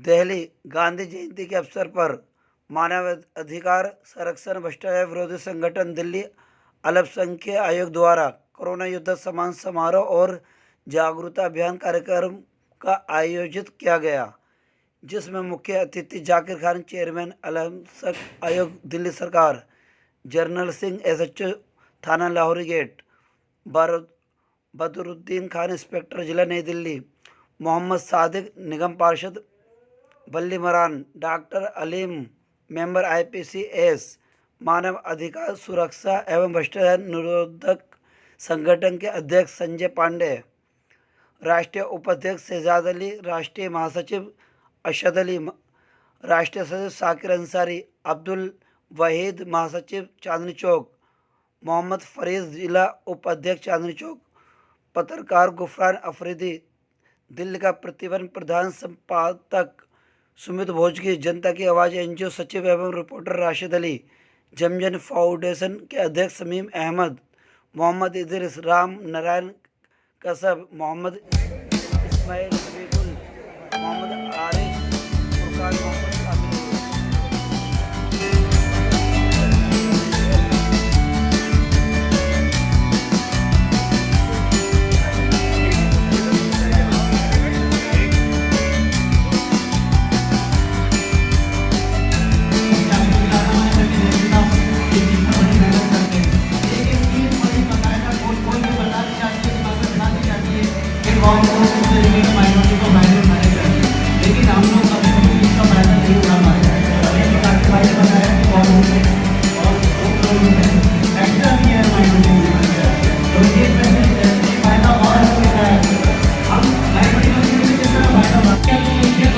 दिल्ली गांधी जयंती के अवसर पर मानव अधिकार संरक्षण भ्रष्टाचार विरोधी संगठन दिल्ली अल्पसंख्यक आयोग द्वारा कोरोना योद्धा सम्मान समारोह और जागरूकता अभियान कार्यक्रम का आयोजित किया गया, जिसमें मुख्य अतिथि जाकिर खान, चेयरमैन अल्पसंख्यक आयोग दिल्ली सरकार, जर्नल सिंह एसएचओ थाना लाहौरी गेट, बदरुद्दीन खान इंस्पेक्टर जिला नई दिल्ली, मोहम्मद सादिक निगम पार्षद बल्ली मरान, डॉक्टर अलीम मेंबर IPCS, मानव अधिकार सुरक्षा एवं भ्रष्टाचार निरोधक संगठन के अध्यक्ष संजय पांडे, राष्ट्रीय उपाध्यक्ष शहजाद अली, राष्ट्रीय महासचिव अशद अली, राष्ट्रीय सचिव साकिर अंसारी, अब्दुल वहीद महासचिव चांदनी चौक, मोहम्मद फरीद जिला उपाध्यक्ष चांदनी चौक, पत्रकार गुफरान अफरीदी, दिल्ली का प्रतिबंध प्रधान संपादक सुमित भोजकी, जनता की आवाज़ NGO सचिव एवं रिपोर्टर राशिद अली, जमजन फाउंडेशन के अध्यक्ष समीम अहमद, मोहम्मद इदरिस, राम नारायण कसब, मोहम्मद इस्माइल हबीबुल, मोहम्मद आरिफ फुरकान, मोहम्मद कामिल। लेकिन हम लोग कभी इसका फायदा नहीं उठा पाए। एक्स्ट्रा भी है तो ये फायदा और है। हम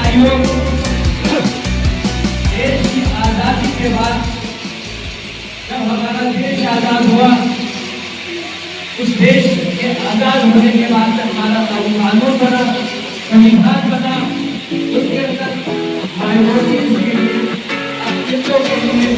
आयोग देश की आज़ादी के बाद जब हमारा देश आज़ाद हुआ, उस देश के आज़ाद होने के बाद हमारा कानून बना, संविधान बना, उसके अंदर माइनॉरिटीज के लिए, अल्पसंख्यकों के लिए,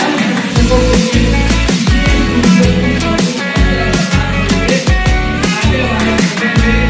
अल्पसंख्यकों के लिए आगे वाले समय में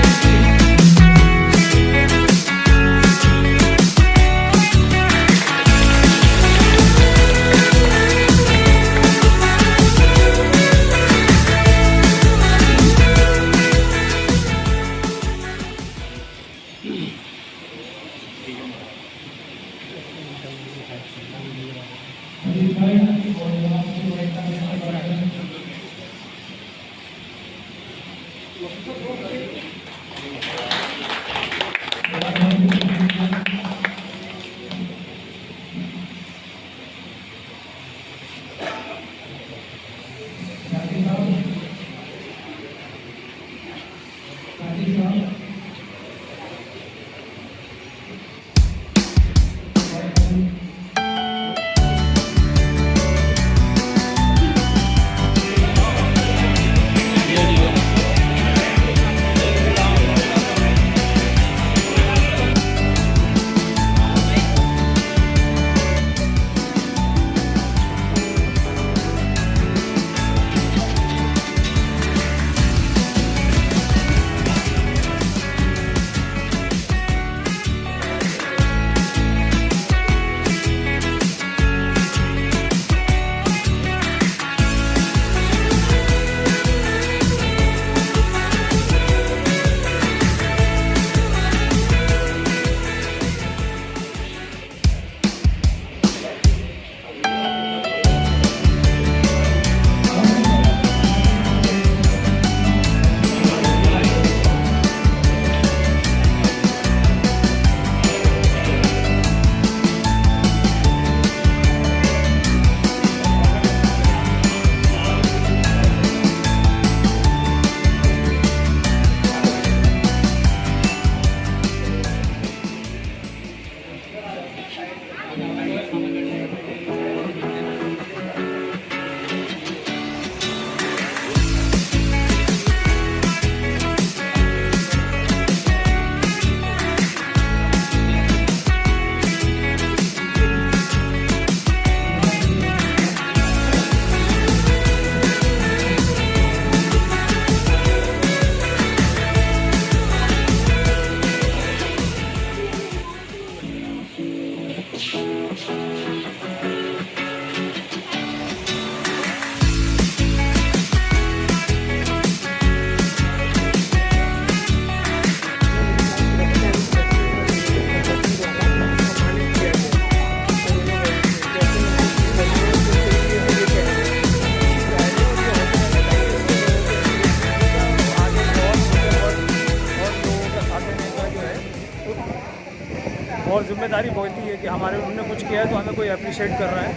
जिम्मेदारी बहुत ही है कि हमारे उन्होंने कुछ किया है तो हमें कोई अप्रिशिएट कर रहा है,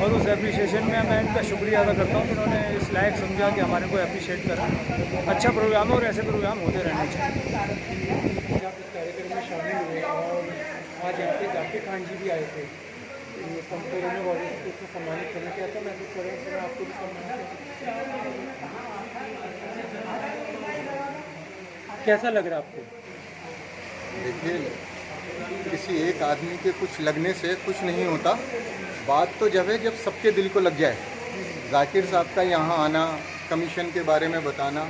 और उस अप्रिशिएशन में मैं इनका शुक्रिया अदा करता हूँ कि उन्होंने इस लायक समझा कि हमारे को अप्रिशिएट करा। अच्छा प्रोग्राम है और ऐसे प्रोग्राम होते रहने चाहिए। आप इस कार्यक्रम में शामिल हुए और आज यहाँ पे जाकिर खान जी भी आए थे, कोरोना वायरस को सम्मानित करने के, ऐसा महसूस कर रहे हैं आपको भी सम्मानित कैसा लग रहा है आपको? देखिए, किसी एक आदमी के कुछ लगने से कुछ नहीं होता। बात तो जब है जब सबके दिल को लग जाए। जाकिर साहब का यहाँ आना, कमीशन के बारे में बताना,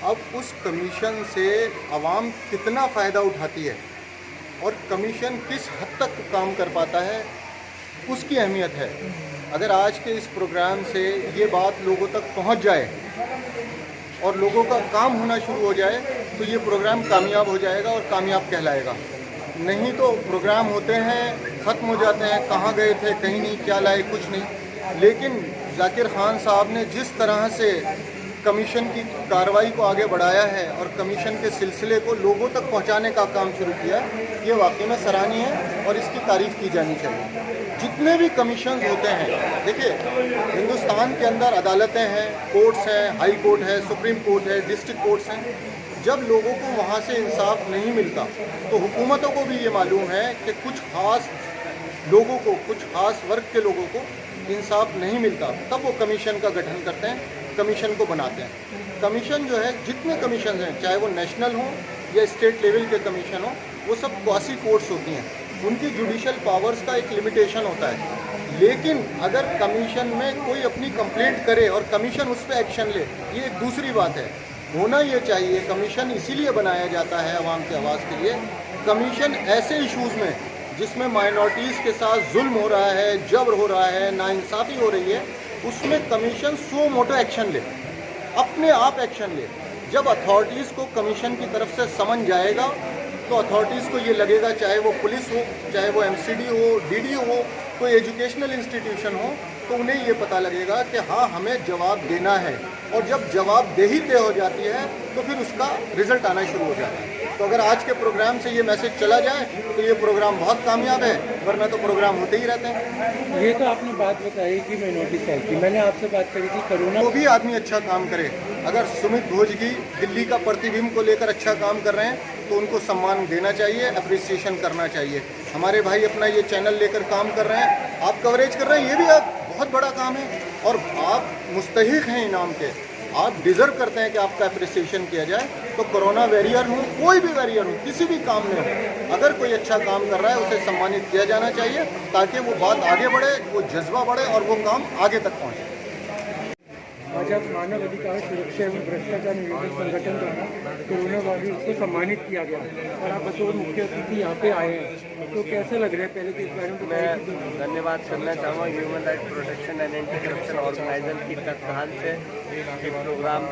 अब उस कमीशन से आवाम कितना फ़ायदा उठाती है और कमीशन किस हद तक काम कर पाता है, उसकी अहमियत है। अगर आज के इस प्रोग्राम से ये बात लोगों तक पहुँच जाए और लोगों का काम होना शुरू हो जाए तो ये प्रोग्राम कामयाब हो जाएगा और कामयाब कहलाएगा। नहीं तो प्रोग्राम होते हैं, ख़त्म हो जाते हैं, कहाँ गए थे, कहीं नहीं, क्या लाए, कुछ नहीं। लेकिन जाकिर खान साहब ने जिस तरह से कमीशन की कार्रवाई को आगे बढ़ाया है और कमीशन के सिलसिले को लोगों तक पहुंचाने का काम शुरू किया, ये वाकई में सराहनीय है और इसकी तारीफ़ की जानी चाहिए। जितने भी कमीशन होते हैं, देखिए हिंदुस्तान के अंदर अदालतें हैं, कोर्ट्स हैं, हाई कोर्ट है, सुप्रीम कोर्ट है, डिस्ट्रिक्ट कोर्ट्स हैं। जब लोगों को वहाँ से इंसाफ नहीं मिलता तो हुकूमतों को भी ये मालूम है कि कुछ ख़ास लोगों को, कुछ ख़ास वर्ग के लोगों को इंसाफ नहीं मिलता, तब वो कमीशन का गठन करते हैं, कमीशन को बनाते हैं। कमीशन जो है, जितने कमीशन हैं, चाहे वो नेशनल हो या स्टेट लेवल के कमीशन हो, वो सब क्वासी कोर्ट्स होती हैं। उनकी जुडिशल पावर्स का एक लिमिटेशन होता है। लेकिन अगर कमीशन में कोई अपनी कंप्लेंट करे और कमीशन उस पर एक्शन ले, ये एक दूसरी बात है। होना ये चाहिए, कमीशन इसीलिए बनाया जाता है आवाम की आवाज़ के लिए। कमीशन ऐसे इश्यूज़ में जिसमें माइनॉरिटीज़ के साथ जुल्म हो रहा है, जबर हो रहा है, नाइंसाफ़ी हो रही है, उसमें कमीशन सो मोटो एक्शन ले, अपने आप एक्शन ले। जब अथॉरिटीज़ को कमीशन की तरफ से समन जाएगा तो अथॉरिटीज़ को ये लगेगा, चाहे वो पुलिस हो, चाहे वो एमसीडी हो, डीडीओ हो, कोई एजुकेशनल इंस्टीट्यूशन हो, तो उन्हें ये पता लगेगा कि हाँ, हमें जवाब देना है। और जब जवाबदेही तय हो जाती है तो फिर उसका रिज़ल्ट आना शुरू हो जाता है। तो अगर आज के प्रोग्राम से ये मैसेज चला जाए तो ये प्रोग्राम बहुत कामयाब है, वरना तो प्रोग्राम होते ही रहते हैं। ये तो आपने बात बताई कि माइनॉरिटी सेल की, मैंने आपसे बात करी थी कोरोना। वो भी आदमी अच्छा काम करे। अगर सुमित भोजगी दिल्ली का प्रतिबिंब को लेकर अच्छा काम कर रहे हैं तो उनको सम्मान देना चाहिए, अप्रिसिएशन करना चाहिए। हमारे भाई अपना ये चैनल लेकर काम कर रहे हैं, आप कवरेज कर रहे हैं, ये भी आप बहुत बड़ा काम है और आप मुस्तहिक हैं इनाम के। आप डिज़र्व करते हैं कि आपका अप्रिसिएशन किया जाए। तो कोरोना वॉरियर हो, कोई भी वॉरियर हो, किसी भी काम में हो, अगर कोई अच्छा काम कर रहा है उसे सम्मानित किया जाना चाहिए, ताकि वो बात आगे बढ़े, वो जज्बा बढ़े और वो काम आगे तक पहुँचे। आज आप मानव अधिकार सुरक्षा एवं भ्रष्टाचार निरोधक संगठन द्वारा कोरोना वायरस को सम्मानित किया गया और आप बतौर मुख्य अतिथि यहाँ पे आए हैं, तो कैसे लग रहा है? पहले के इस बारे में मैं धन्यवाद करना चाहूँगा human right protection and anti corruption organisation की तत्वाधान से ये प्रोग्राम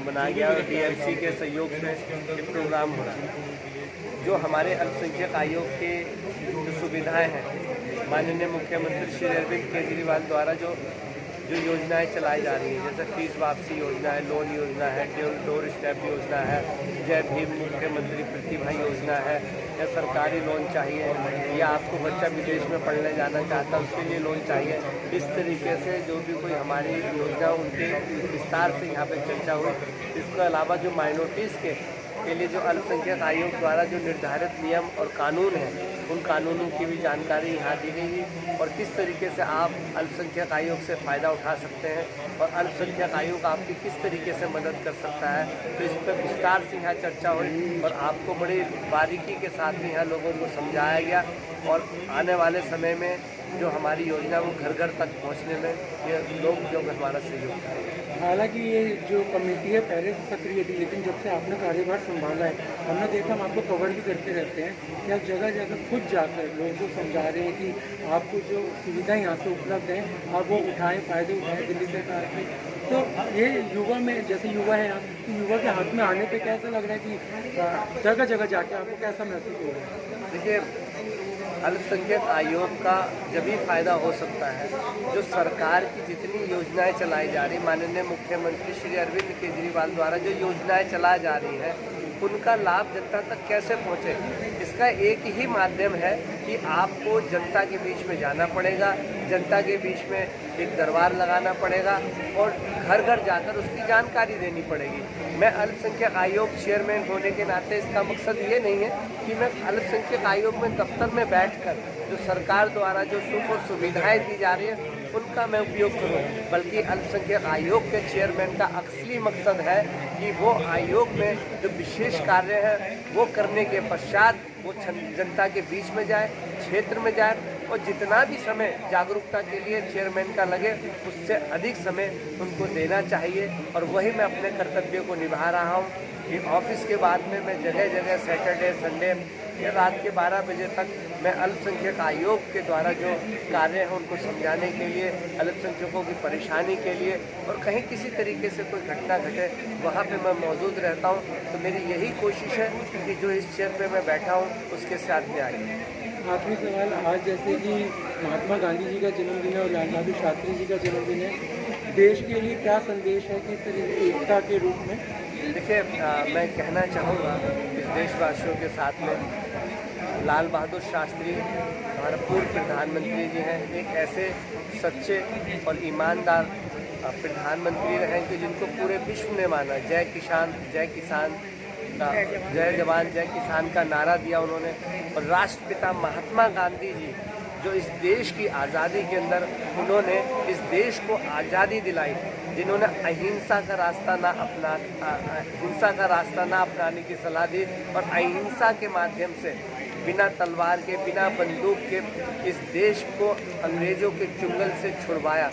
बनाया गया और DMC के सहयोग से ये प्रोग्राम हो रहा है। जो हमारे अल्पसंख्यक आयोग के जो सुविधाएँ हैं, माननीय मुख्यमंत्री श्री अरविंद केजरीवाल द्वारा जो योजनाएं चलाई जा रही हैं, जैसे फीस वापसी योजना है, लोन योजना है, डोर स्टेप योजना है, जय भीम मुख्यमंत्री प्रतिभा योजना है, या सरकारी लोन चाहिए, या आपको बच्चा विदेश में पढ़ने जाना चाहता है उसके लिए लोन चाहिए। इस तरीके से जो भी कोई हमारी योजना, उनके विस्तार से यहाँ पे चर्चा हुई। इसके अलावा जो माइनॉरिटीज़ के लिए जो अल्पसंख्यक आयोग द्वारा जो निर्धारित नियम और कानून हैं, उन कानूनों की भी जानकारी यहाँ दी गई और किस तरीके से आप अल्पसंख्यक आयोग से फ़ायदा उठा सकते हैं और अल्पसंख्यक आयोग आपकी किस तरीके से मदद कर सकता है। तो इस पर विस्तार से यहाँ चर्चा हुई और आपको बड़ी बारीकी के साथ भी यहाँ लोगों को समझाया गया और आने वाले समय में जो हमारी योजना वो घर घर तक पहुँचने में ये लोग जो हमारा सहयोग करेंगे। हालांकि ये जो कमेटी है पहले से सक्रिय थी, लेकिन जब से आपने कार्यभार संभाला है, हमने देखा, हम आपको कवर भी करते रहते हैं कि आप जगह जगह खुद जाकर लोगों को समझा रहे हैं कि आपको जो सुविधाएं यहाँ से उपलब्ध हैं आप वो उठाएं, फ़ायदे उठाएं दिल्ली सरकार के। तो ये युवा में, जैसे युवा है यहाँ, तो युवा के हाथ में आने पर कैसा लग रहा है कि जगह जगह जाके आपको कैसा महसूस हो रहा है? देखिए, अल्पसंख्यक आयोग का जब भी फ़ायदा हो सकता है, जो सरकार की जितनी योजनाएं चलाई जा रही, माननीय मुख्यमंत्री श्री अरविंद केजरीवाल द्वारा जो योजनाएं चलाई जा रही हैं, उनका लाभ जनता तक कैसे पहुंचे, इसके इसका एक ही माध्यम है कि आपको जनता के बीच में जाना पड़ेगा, जनता के बीच में एक दरबार लगाना पड़ेगा और घर घर जाकर उसकी जानकारी देनी पड़ेगी। मैं अल्पसंख्यक आयोग चेयरमैन होने के नाते इसका मकसद ये नहीं है कि मैं अल्पसंख्यक आयोग में दफ्तर में बैठकर जो सरकार द्वारा जो सुख और सुविधाएं दी जा रही हैं उनका मैं उपयोग करूं, बल्कि अल्पसंख्यक आयोग के चेयरमैन का असली मकसद है कि वो आयोग में जो विशेष कार्य हैं वो करने के पश्चात वो जनता के बीच में जाए, क्षेत्र में जाए और जितना भी समय जागरूकता के लिए चेयरमैन का लगे उससे अधिक समय उनको देना चाहिए। और वही मैं अपने कर्तव्य को निभा रहा हूँ कि ऑफिस के बाद में मैं जगह जगह सैटरडे संडे या रात के 12 बजे तक मैं अल्पसंख्यक आयोग के द्वारा जो कार्य हैं उनको समझाने के लिए, अल्पसंख्यकों की परेशानी के लिए और कहीं किसी तरीके से कोई घटना घटे वहाँ पे मैं मौजूद रहता हूँ। तो मेरी यही कोशिश है कि जो इस चेयर पे मैं बैठा हूँ उसके साथ में आइए। आखिरी सवाल, आज जैसे कि महात्मा गांधी जी का जन्मदिन है और लाल बहादुर शास्त्री जी का जन्मदिन है, देश के लिए क्या संदेश है किस तरीके एकता के रूप में? देखिए, मैं कहना चाहूँगा इस देशवासियों के साथ में लाल बहादुर शास्त्री हमारे पूर्व प्रधानमंत्री जी हैं, एक ऐसे सच्चे और ईमानदार प्रधानमंत्री रहे कि जिनको पूरे विश्व ने माना। जय किसान का, जय जवान जय किसान का नारा दिया उन्होंने। और राष्ट्रपिता महात्मा गांधी जी जो इस देश की आज़ादी के अंदर उन्होंने इस देश को आज़ादी दिलाई, जिन्होंने हिंसा का रास्ता ना अपनाने की सलाह दी और अहिंसा के माध्यम से बिना तलवार के, बिना बंदूक के इस देश को अंग्रेज़ों के चुंगल से छुड़वाया।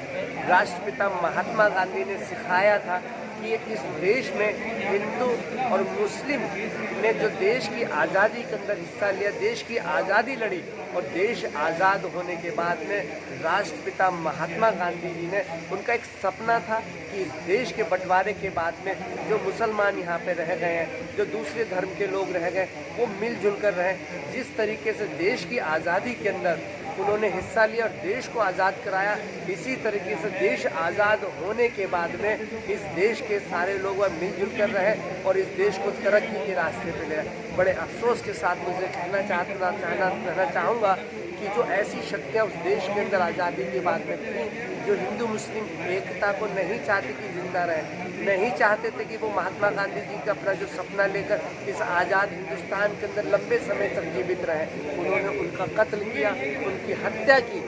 राष्ट्रपिता महात्मा गांधी ने सिखाया था कि इस देश में हिंदू और मुस्लिम ने जो देश की आज़ादी के अंदर हिस्सा लिया, देश की आज़ादी लड़ी और देश आज़ाद होने के बाद में राष्ट्रपिता महात्मा गांधी जी ने, उनका एक सपना था कि इस देश के बंटवारे के बाद में जो मुसलमान यहाँ पे रह गए हैं, जो दूसरे धर्म के लोग रह गए, वो मिलजुल कर रहें। जिस तरीके से देश की आज़ादी के अंदर उन्होंने हिस्सा लिया और देश को आज़ाद कराया, इसी तरीके से देश आज़ाद होने के बाद में इस देश के सारे लोग मिलजुल कर रहे और इस देश को तरक्की के रास्ते पे ले आए। बड़े अफसोस के साथ मुझे कहना चाहूँगा कि जो ऐसी शक्तियाँ उस देश के अंदर आज़ादी के बाद में थी, जो हिंदू मुस्लिम एकता को नहीं चाहती कि जिंदा रहे, नहीं चाहते थे कि वो महात्मा गांधी जी का अपना जो सपना लेकर इस आज़ाद हिंदुस्तान के अंदर लंबे समय तक जीवित रहे, उन्होंने उनका कत्ल किया, उनकी हत्या की।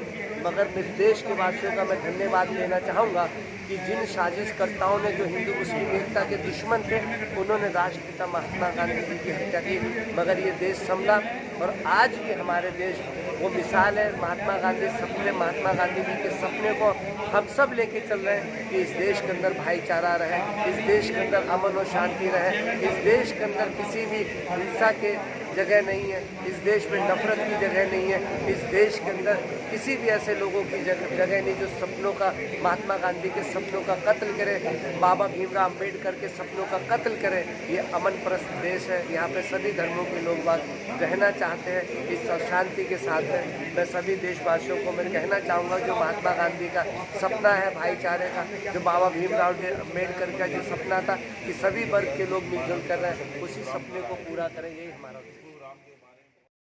मगर इस देश के वासियों का मैं धन्यवाद देना चाहूँगा कि जिन साजिशकर्ताओं ने, जो हिंदू मुस्लिम एकता के दुश्मन थे, उन्होंने राष्ट्रपिता महात्मा गांधी जी की हत्या की, मगर ये देश संभला। और आज भी हमारे देश वो मिसाल है। महात्मा गांधी जी के सपने को हम सब लेके चल रहे हैं कि इस देश के अंदर भाईचारा रहे, इस देश के अंदर अमन और शांति रहे, इस देश के अंदर किसी भी हिंसा के जगह नहीं है, इस देश में नफरत की जगह नहीं है, इस देश के अंदर किसी भी ऐसे लोगों की जगह नहीं जो सपनों का, महात्मा गांधी के सपनों का कत्ल करे, बाबा भीमराव अम्बेडकर के सपनों का कत्ल करे। ये अमन परस्त देश है, यहाँ पे सभी धर्मों के लोग बाग रहना चाहते हैं इस शांति के साथ में। मैं सभी देशवासियों को मैं कहना चाहूँगा, जो महात्मा गांधी का सपना है भाईचारे का, जो बाबा भीमराव अम्बेडकर का जो सपना था कि सभी वर्ग के लोग मिलजुल कर रहे हैं, उसी सपने को पूरा करें, यही हमारा